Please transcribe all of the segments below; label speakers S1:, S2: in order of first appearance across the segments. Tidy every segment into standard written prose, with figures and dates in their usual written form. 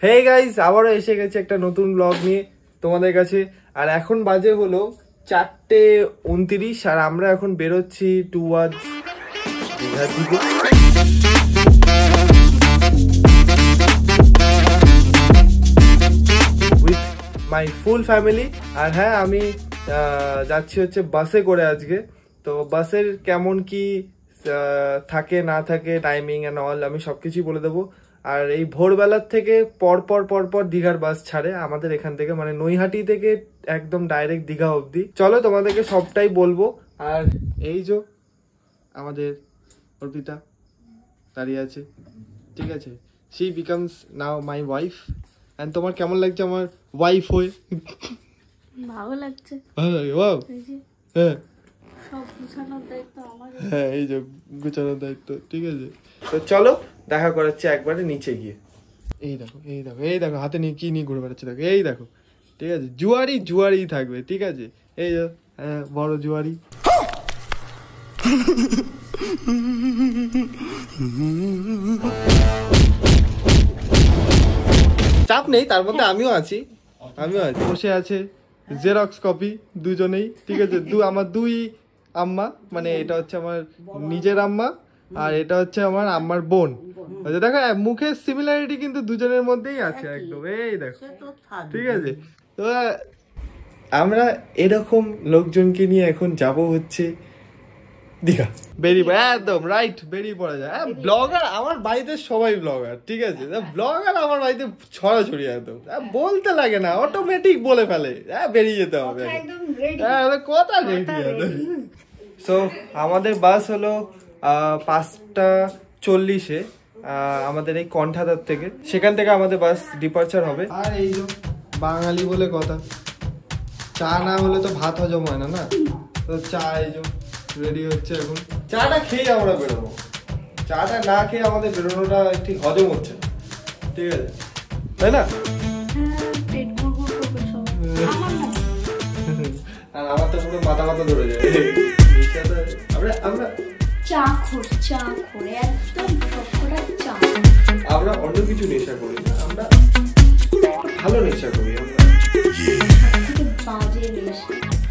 S1: Hey guys, আবারও এসে গেছে একটা নতুন ব্লগ নিয়ে তোমাদের কাছে। আর এখন বাজে হলো 4:29 আর আমরা এখন বেরোচ্ছি টুয়ার্ডস দীঘার দিকে। With my full family. আর হ্যাঁ, আমি যাচ্ছি হচ্ছে বাসে করে আজকে। তো বাসের কেমন কি থাকে না থাকে, টাইমিং অ্যান্ড অল আমি সবকিছুই বলে দেবো। আর এই ভোরবেলার থেকে পরপর দীঘার বাস ছাড়ে আমাদের এখান থেকে, মানে নৈহাটি থেকে একদম ডাইরেক্ট দীঘা অবধি। চলো তোমাদেরকে সবটাই বলবো। আর এই যে আমাদের অর্পিতা দাঁড়িয়ে আছে, ঠিক আছে, she becomes now my wife. And তোমার কেমন লাগছে আমার ওয়াইফ হয়ে?
S2: ভালো লাগছে।
S1: ভালো লাগে? ওয়াও। হ্যাঁ
S2: সব গুছানোর দায়িত্ব আমার।
S1: হ্যাঁ, এই যে গুছানোর দায়িত্ব, ঠিক আছে। তো চলো দেখা করাচ্ছে একবারে নিচে গিয়ে। এই দেখো এই দেখো এই দেখো হাতে নিয়ে কি নিয়ে ঘুরে বেড়াচ্ছে, দেখো এই দেখো, ঠিক আছে। জুয়ারি থাকবে, ঠিক আছে। এই যে হ্যাঁ, বড় জুয়ারি। চাপ নেই, তার মধ্যে আমিও আছি। বসে আছে জেরক্স কপি দুজনেই, ঠিক আছে। আমার দুই আম্মা, মানে এটা হচ্ছে আমার নিজের আম্মা আর এটা হচ্ছে আমার আম্মার বোন। দেখো মুখের সিমিলারিটি কিন্তু দুজনের মধ্যেই আছে একদম, এই দেখো, ঠিক আছে। তো আমরা এরকম লোকজনকে নিয়ে এখন যাব হচ্ছে দীঘা। বেরিয়ে একদম রাইট, বেরিয়ে পড়া যায়। ব্লগার আমার বাড়িতে সবাই ব্লগার, ঠিক আছে। ব্লগার আমার বাড়িতে ছড়াছড়ি একদম, বলতে লাগে না, অটোমেটিক বলে ফেলে। বেরিয়ে যেতে হবে, কথা রেডি। সো আমাদের বাস হলো 5:40-এ আমাদের এই কণ্ঠাদার থেকে, সেখান থেকে আমাদের বাস ডিপার্চার হবে। আর এই যে বাঙালি বলে কথা, চা না হলে তো ভাত হজম হয় না, না? তো চা এই যে রেডি হচ্ছে এখন। চাটা খেয়ে আমরা বেরোবো, চাটা না খেয়ে আমাদের বেরোনোটা ঠিক হজম হচ্ছে, ঠিক আছে, তাই না? আর আমার তো পুরো মাথা ধরে যায়। আমরা আমরা অন্য কিছু নেশা করি না, আমরা ভালো নেশা করি।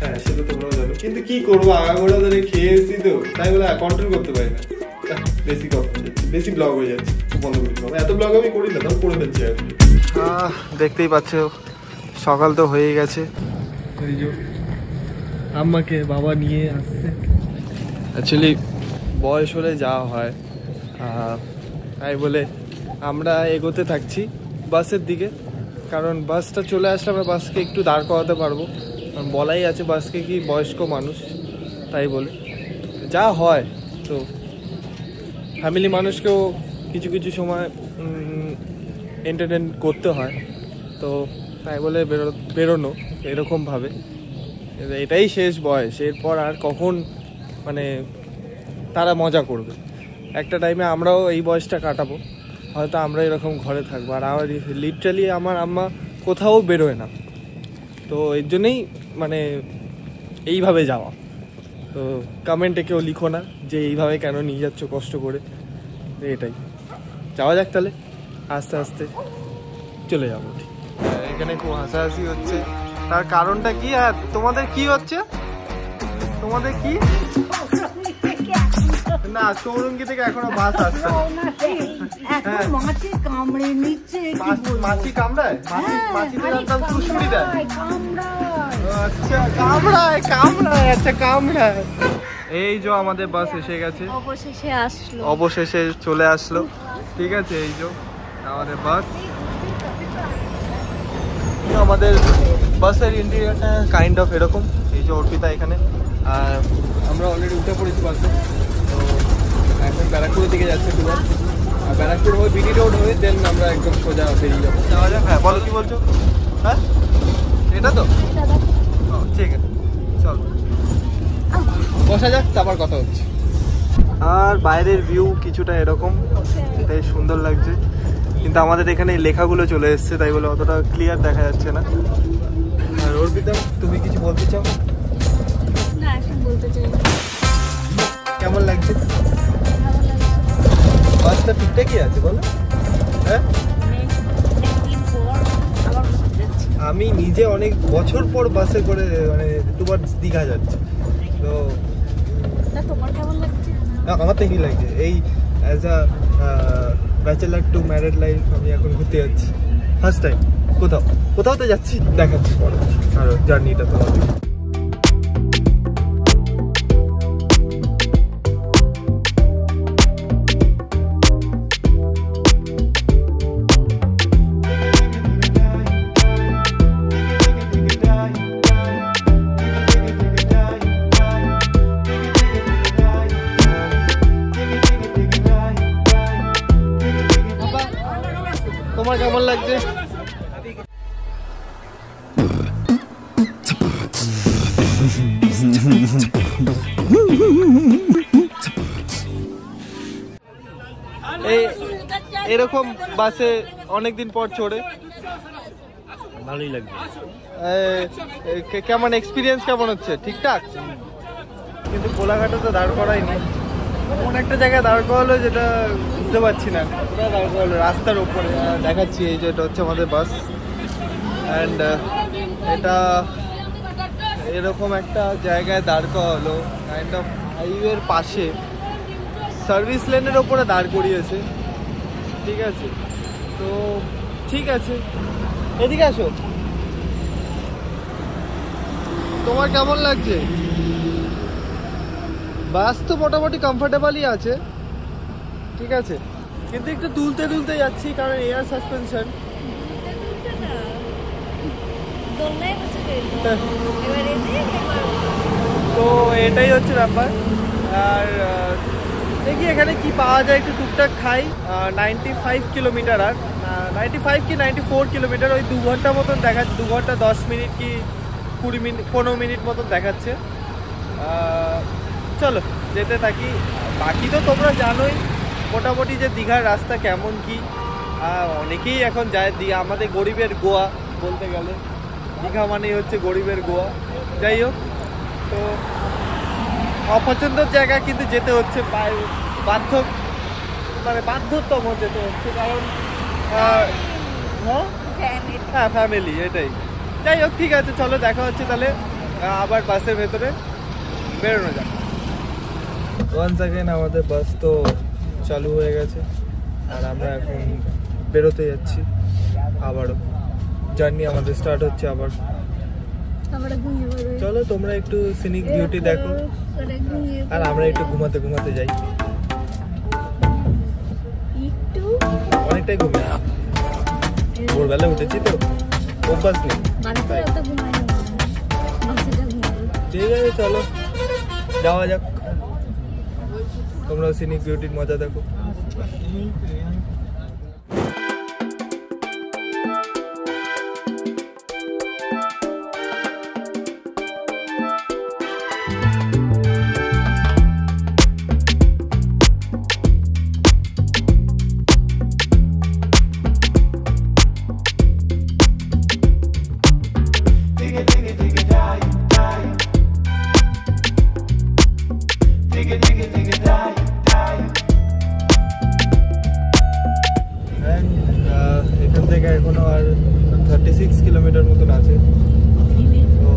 S1: হ্যাঁ, সেটা তোমরাও জানো, কিন্তু কি করবো, আগাগোড়া ধরে খেয়ে এসছি তো, তাই বলে কন্ট্রোল করতে পারি না। বেশি ব্লগ হয়ে যাচ্ছে, বন্ধ করে দিলাম। এত ব্লগ আমি করি না, তখন করে ফেলছি আর কি। দেখতেই পাচ্ছ সকাল তো হয়ে গেছে। এই যে আম্মাকে বাবা নিয়ে আসছে। অ্যাকচুয়ালি বয়স হলে যাওয়া হয়, তাই বলে আমরা এগোতে থাকছি বাসের দিকে। কারণ বাসটা চলে আসলে আমরা বাসকে একটু দাঁড় করাতে পারবো, কারণ বলাই আছে বাসকে কি বয়স্ক মানুষ, তাই বলে যা হয়। তো ফ্যামিলি মানুষকেও কিছু কিছু সময় এন্টারটেন করতে হয়, তো তাই বলে বেরোনো এরকমভাবে। এটাই শেষ বয়স, এরপর আর কখন মানে তারা মজা করবে। একটা টাইমে আমরাও এই বয়সটা কাটাবো, হয়তো আমরা এরকম ঘরে থাকবো। আর আমার লিটারালি আমার আম্মা কোথাও বেরোয় না, তো এর জন্যই মানে এইভাবে যাওয়া। তো কমেন্টে কেউ লিখো না যে এইভাবে কেন নিয়ে যাচ্ছ কষ্ট করে, এটাই। যাওয়া যাক তাহলে, আস্তে আস্তে চলে যাবো। এখানে খুব হাসাহাসি হচ্ছে, তার কারণটা কি? আর তোমাদের কি হচ্ছে? তোমাদের কি না, চৌরঙ্গি থেকে এখনো বাস আসছে। মাছি কামড়ায়? মাছি সুসুড়ি দেয়? আচ্ছা, কামড়ায়। এই যে আমাদের বাস এসে গেছে, অবশেষে চলে আসলো, ঠিক আছে। এই যে আমাদের বাস। আমাদের বাসের ইন্টেরিয়রটা কাইন্ড অফ এরকম। এই যে অর্পিতা এখানে, আর আমরা অলরেডি উঠে পড়েছি বাসে। তো এখন ব্যারাকপুরের দিকে যাচ্ছে টুয়ার, আর ব্যারাকপুর হয়ে বিডি রোড হয়ে দেন আমরা একদম সোজা বেরিয়ে যাবো। যাওয়া যাক। হ্যাঁ বলো, কি বলছো? হ্যাঁ এটা তো ঠিক আছে, চল বসা যাক, তারপর কথা হচ্ছে। আর বাইরের ভিউ কিছুটা এরকম, এটাই সুন্দর লাগছে, কিন্তু আমাদের এখানে লেখাগুলো চলে এসছে, তাই বলে অতটা ক্লিয়ার দেখা যাচ্ছে না। আর অর্পিতা, তুমি কিছু বলতে চাও?
S2: না, বলতে চাই।
S1: কেমন লাগছে? বাসটা ঠিকঠাকই আছে বলো? হ্যাঁ আমি নিজে অনেক বছর পর বাসে করে মানে দুবার দীঘা যাচ্ছি। তো
S2: তোমার কেমন লাগছে?
S1: আমার তো কি লাগছে, এই as a bachelor to married life আমি এখন ঘুরতে যাচ্ছি ফার্স্ট টাইম কোথাও তো যাচ্ছি, দেখাচ্ছি পরে আর জার্নিটা তোমাদের। তোমার কেমন লাগছে? এরকম বাসে অনেকদিন পর চড়ে
S3: ভালোই লাগবে।
S1: কেমন এক্সপিরিয়েন্স কেমন হচ্ছে? ঠিকঠাক? কিন্তু কোলাঘাটে তো দাঁড় করাইনি, কোন একটা জায়গায় দাঁড় করালো যেটা বুঝতে পারছি না। কোথায় দাঁড় করালো? রাস্তার ওপরে দেখাচ্ছি, এই যে এটা হচ্ছে আমাদের বাস। অ্যান্ড এটা এরকম একটা জায়গায় দাঁড় করালো, কাইন্ড অফ হাইওয়ের পাশে, সার্ভিস লেনের ওপরে দাঁড় করিয়েছে। ঠিক আছে, তো ঠিক আছে, এদিকে আসো। তোমার কেমন লাগছে? বাস তো মোটামুটি কমফোর্টেবলই আছে, ঠিক আছে, কিন্তু একটু দুলতে যাচ্ছি কারণ এয়ার সাসপেনশন। তো এটাই হচ্ছে ব্যাপার। আর দেখি এখানে কি পাওয়া যায়, একটু টুকটাক খাই। 95 কিলোমিটার, আর 95 কি 94 কিলোমিটার, ওই 2 ঘন্টা মতন দেখাচ্ছে, 2 ঘন্টা 10 মিনিট কি 20 মিনিট 15 মিনিট মতন দেখাচ্ছে। চলো যেতে থাকি। বাকি তো তোমরা জানোই মোটামুটি যে দীঘার রাস্তা কেমন কি। অনেকেই এখন যায় দীঘা, আমাদের গরিবের গোয়া বলতে গেলে দীঘা মানেই হচ্ছে গরিবের গোয়া। যাই হোক, তো অপছন্দের জায়গা কিন্তু যেতে হচ্ছে, বাধ্যতম যেতে হচ্ছে, কারণ হ্যাঁ ফ্যামিলি, এটাই। যাই হোক, ঠিক আছে, চলো দেখা হচ্ছে তাহলে আবার বাসের ভেতরে বেরোনো যাক। ওয়ান্স অ্যাগেন আমাদের বাস তো চালু হয়ে গেছে আর আমরা এখন বেরোতে যাচ্ছি। আবারও জার্নি আমাদের স্টার্ট হচ্ছে আবার। চলো তোমরা একটু সিনিক বিউটি দেখো আর আমরা একটু ঘুমাতে যাই। অনেকটাই ঘুমিয়ে, ভোরবেলা উঠেছি তো অভ্যাস নেই। ঠিক আছে, চলো যাওয়া যাক, তোমরা সিনিক বিউটির মজা দেখো। এখান থেকে এখনো আর 36 কিলোমিটার মতন আছে, তো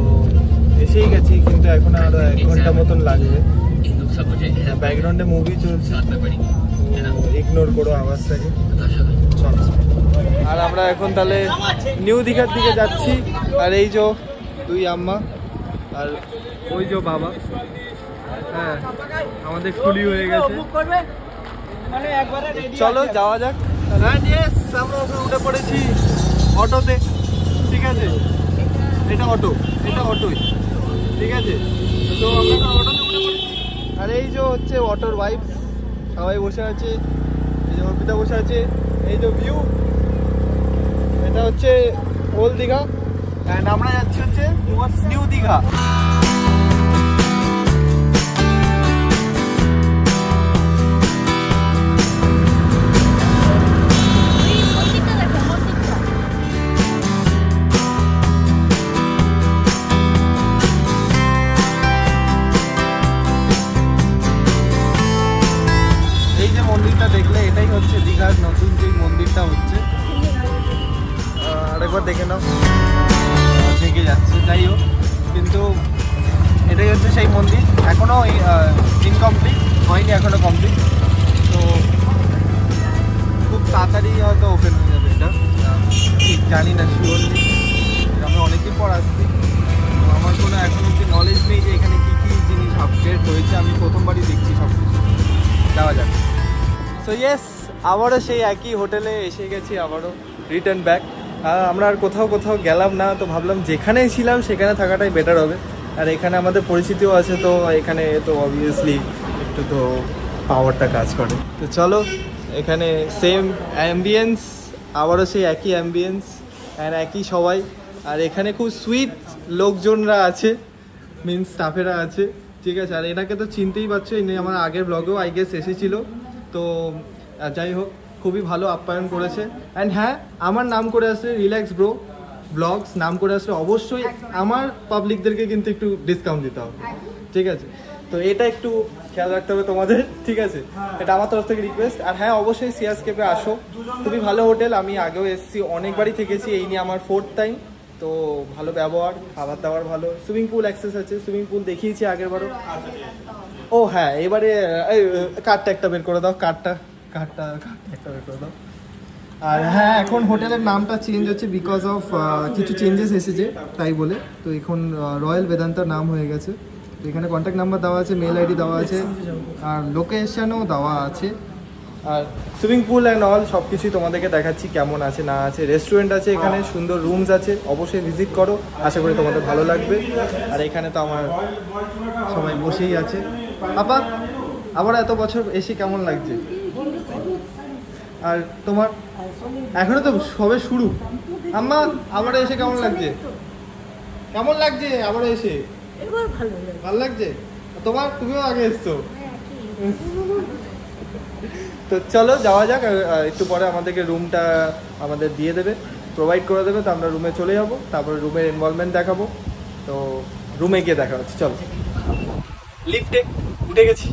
S1: এসেই গেছি, কিন্তু এখন আরো 1 ঘন্টা মতন লাগবে। ব্যাকগ্রাউন্ডে মুভি চলছে, ইগনোর করো আওয়াজটাকে। আর আমরা এখন তাহলে নিউ দীঘার দিকে যাচ্ছি। আর এই যে 2 আম্মা আর ওই যে বাবা, হ্যাঁ আমাদের কুলি হয়ে গেছে। চলো যাওয়া যাক। আমরা উঠে পড়েছি অটোতে, ঠিক আছে, এটা অটোই, ঠিক আছে। তো আমরা অটোতে উঠে পড়েছি। আর এই যে হচ্ছে অটোর ভাইবস, সবাই বসে আছে, এই যে অর্পিতা বসে আছে, এই যে ভিউ, এটা হচ্ছে ওল্ড দীঘা অ্যান্ড আমরা যাচ্ছি হচ্ছে নিউ দীঘা। মন্দিরটা দেখলে এটাই হচ্ছে দীঘার নতুন যে মন্দিরটা হচ্ছে, আরেকবার দেখে নাও।
S4: এগিয়ে যাচ্ছে। যাই হোক, কিন্তু এটাই হচ্ছে সেই মন্দির, এখনও ইনকমপ্লিট হয়নি, এখনও কমপ্লিট। তো খুব তাড়াতাড়ি হয়তো ওপেন হয়ে যাবে এটা, ঠিক জানি না শিওরলি। আমি অনেকদিন পর আসছি, তো আমার কোনো এখন অব্দি নলেজ নেই যে এখানে কী কী জিনিস আপডেট হয়েছে। আমি প্রথমবারই দেখছি সব কিছু। যাওয়া যাক। সো ইয়েস, আবারও সেই একই হোটেলে এসে গেছি, আবারও রিটার্ন ব্যাক। আমরা আর কোথাও গেলাম না, তো ভাবলাম যেখানেই ছিলাম সেখানে থাকাটাই বেটার হবে। আর এখানে আমাদের পরিচিতিও আছে, তো এখানে তো অবভিয়াসলি একটু তো পাওয়ারটা কাজ করে। তো চলো, এখানে সেম অ্যাম্বিয়েন্স, আবারও সেই একই অ্যাম্বিয়েন্স অ্যান্ড একই সবাই। আর এখানে খুব সুইট লোকজনরা আছে, মিনস স্টাফেরা আছে, ঠিক আছে। আর এনাকে তো চিনতেই পারছো, ইনি আমার আগের ব্লগেও আই গেস এসেছিলো। তো যাই হোক, খুবই ভালো আপ্যায়ন করেছে। অ্যান্ড হ্যাঁ, আমার নাম করে আসলে রিল্যাক্স ব্রো ব্লগস নাম করে আসলে অবশ্যই আমার পাবলিকদেরকে কিন্তু একটু ডিসকাউন্ট দিতে হবে, ঠিক আছে। তো এটা একটু খেয়াল রাখতে হবে তোমাদের, ঠিক আছে। এটা আমার তরফ থেকে রিকোয়েস্ট। আর হ্যাঁ, অবশ্যই সিয়াসকেপে আসো, খুবই ভালো হোটেল। আমি আগেও এসেছি, অনেকবারই থেকেছি, এই নিয়ে আমার 4th টাইম। তো ভালো ব্যবহার, খাবার দাবার ভালো, সুইমিং পুল অ্যাক্সেস আছে, সুইমিং পুল দেখিয়েছি আগেরবারও। ও হ্যাঁ, এবারে কার্ডটা একটা বের করে দাও, কার্ডটা একটা বের করে দাও। আর হ্যাঁ, এখন হোটেলের নামটা চেঞ্জ হচ্ছে বিকজ অফ কিছু চেঞ্জেস এসেছে, তাই বলে। তো এখন রয়্যাল বেদান্তার নাম হয়ে গেছে। তো এখানে কন্ট্যাক্ট নাম্বার দেওয়া আছে, মেল আইডি দেওয়া আছে, আর লোকেশনও দেওয়া আছে। আর সুইমিং পুল অ্যান্ড অল সব কিছুই তোমাদেরকে দেখাচ্ছি কেমন আছে না আছে। রেস্টুরেন্ট আছে এখানে, সুন্দর রুমস আছে, অবশ্যই ভিজিট করো, আশা করি তোমাদের ভালো লাগবে। আর এখানে তো আমার সবাই বসেই আছে। আপা, আবার এত বছর এসে কেমন লাগছে? আর তোমার এখনো তো সবে শুরু। আম্মা, আবার এসে কেমন লাগছে? কেমন লাগছে আবার এসে? ভালো লাগছে তোমার? তুমিও আগে এসছো। তো চলো যাওয়া যাক। একটু পরে আমাদেরকে রুমটা আমাদের দিয়ে দেবে, প্রোভাইড করে দেবে। তো আমরা রুমে চলে যাবো, তারপরে রুমের ইনভলভমেন্ট দেখাবো। তো রুমে গিয়ে দেখা হচ্ছে, চলো। লিফটে উঠে গেছি,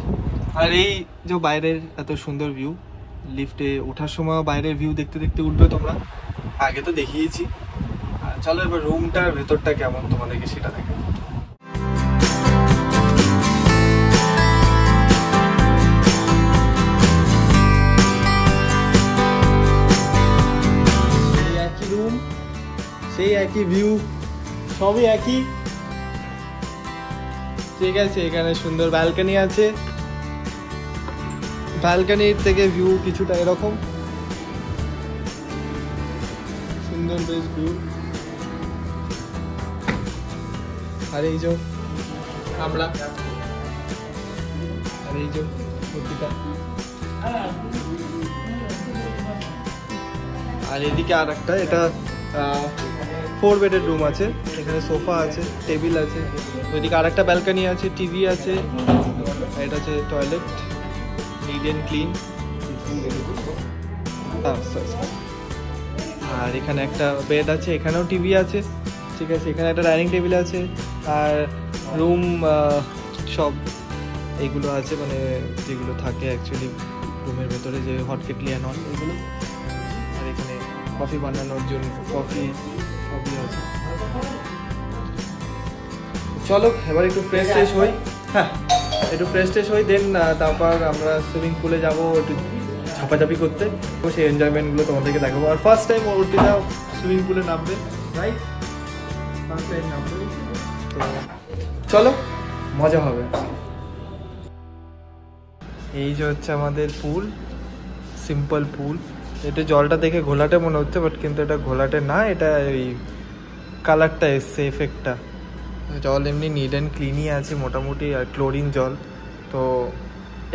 S4: আর এই যে বাইরের এত সুন্দর ভিউ, লিফটে ওঠার সময় বাইরের ভিউ দেখতে দেখতে উঠবে তোমরা, আগে তো দেখিয়েছি। চলো এবার রুমটার ভেতরটা কেমন তোমাদেরকে সেটা দেখো। একই রুম, সেই একই ভিউ, সবই একই, ঠিক আছে। এখানে সুন্দর ব্যালকনি আছে, ব্যালকনির থেকে ভিউ কিছুটা এরকম সুন্দর, বেশ ভিউ। আর এই যে আমরা, আর এই যে আর এদিকে আর একটা, এটা 4 বেডের রুম আছে। এখানে সোফা আছে, টেবিল আছে, ওইদিকে আর একটা ব্যালকনি আছে, টিভি আছে। এটা হচ্ছে টয়লেট, নিট অ্যান্ড ক্লিন। আর এখানে একটা বেড আছে, এখানেও টিভি আছে, ঠিক আছে। এখানে একটা ডাইনিং টেবিল আছে, আর রুম সব এইগুলো আছে, মানে যেগুলো থাকে অ্যাকচুয়ালি রুমের ভেতরে, যে হট কেটলি অ্যান্ড অল এগুলো। আর এখানে কফি বানানোর জন্য কফি সবই আছে। চলো এবার একটু ফ্রেশ ট্রেশ হই। হ্যাঁ, একটু ফ্রেশ ট্রেশ হই, দেন তারপর আমরা সুইমিং পুলে যাবো একটু ঝাপাঝাপি করতে, সেই এনজয়মেন্টগুলো তোমাদেরকে দেখাবো। আর ফার্স্ট টাইম অর্পিতা সুইমিং পুলে নামবে, রাইট? ফার্স্ট টাইম নামবে, তো চলো মজা হবে। এই যে হচ্ছে আমাদের পুল, সিম্পল পুল। এটা জলটা দেখে ঘোলাটে মনে হচ্ছে, বাট কিন্তু এটা ঘোলাটে না, এটা ওই কালারটা এসছে, এফেক্টটা। জল এমনি নিট অ্যান্ড ক্লিনই আছে মোটামুটি, আর ক্লোরিন জল, তো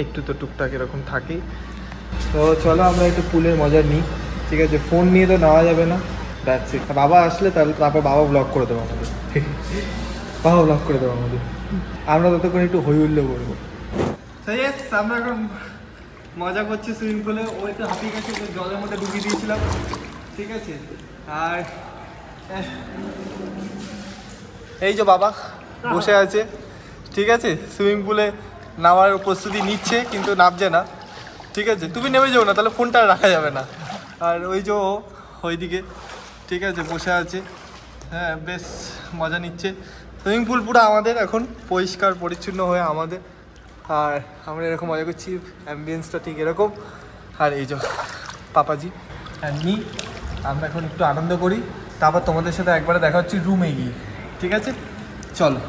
S4: একটু তো টুকটাক এরকম থাকেই। তো চলো আমরা একটু পুলের মজা নিই, ঠিক আছে। ফোন নিয়ে তো নেওয়া যাবে না, দ্যাটস ইট। বাবা আসলে তারপর বাবা ব্লগ করে দেবো আমাদের, বাবা ব্লগ করে দেবো আমাদের, আমরা ততক্ষণ একটু হই হুল্লো করবো। আমরা এখন মজা করছি সুইমিং পুলে। ওই তো হাঁপিয়ে গেছে, জলের মধ্যে ডুবিয়ে দিয়েছিলাম, ঠিক আছে। আর এই যে বাবা বসে আছে, ঠিক আছে, সুইমিং পুলে নামার প্রস্তুতি নিচ্ছে, কিন্তু নামছে না, ঠিক আছে। তুমি নেমে যাও না, তাহলে ফোনটা রাখা যাবে না। আর ওই যে ওইদিকে, ঠিক আছে, বসে আছে।
S1: হ্যাঁ বেশ মজা নিচ্ছে। সুইমিং পুল পুরো আমাদের এখন পরিষ্কার পরিচ্ছন্ন হয়ে আমাদের, আর আমরা এরকম মজা করছি। অ্যাম্বিয়েন্সটা ঠিক এরকম। আর এই যে পাপাজি আর মি, আমরা এখন একটু আনন্দ করি, তারপর তোমাদের সাথে একবারে দেখা হচ্ছে রুমে গিয়ে। ঠিক আছে, চলো।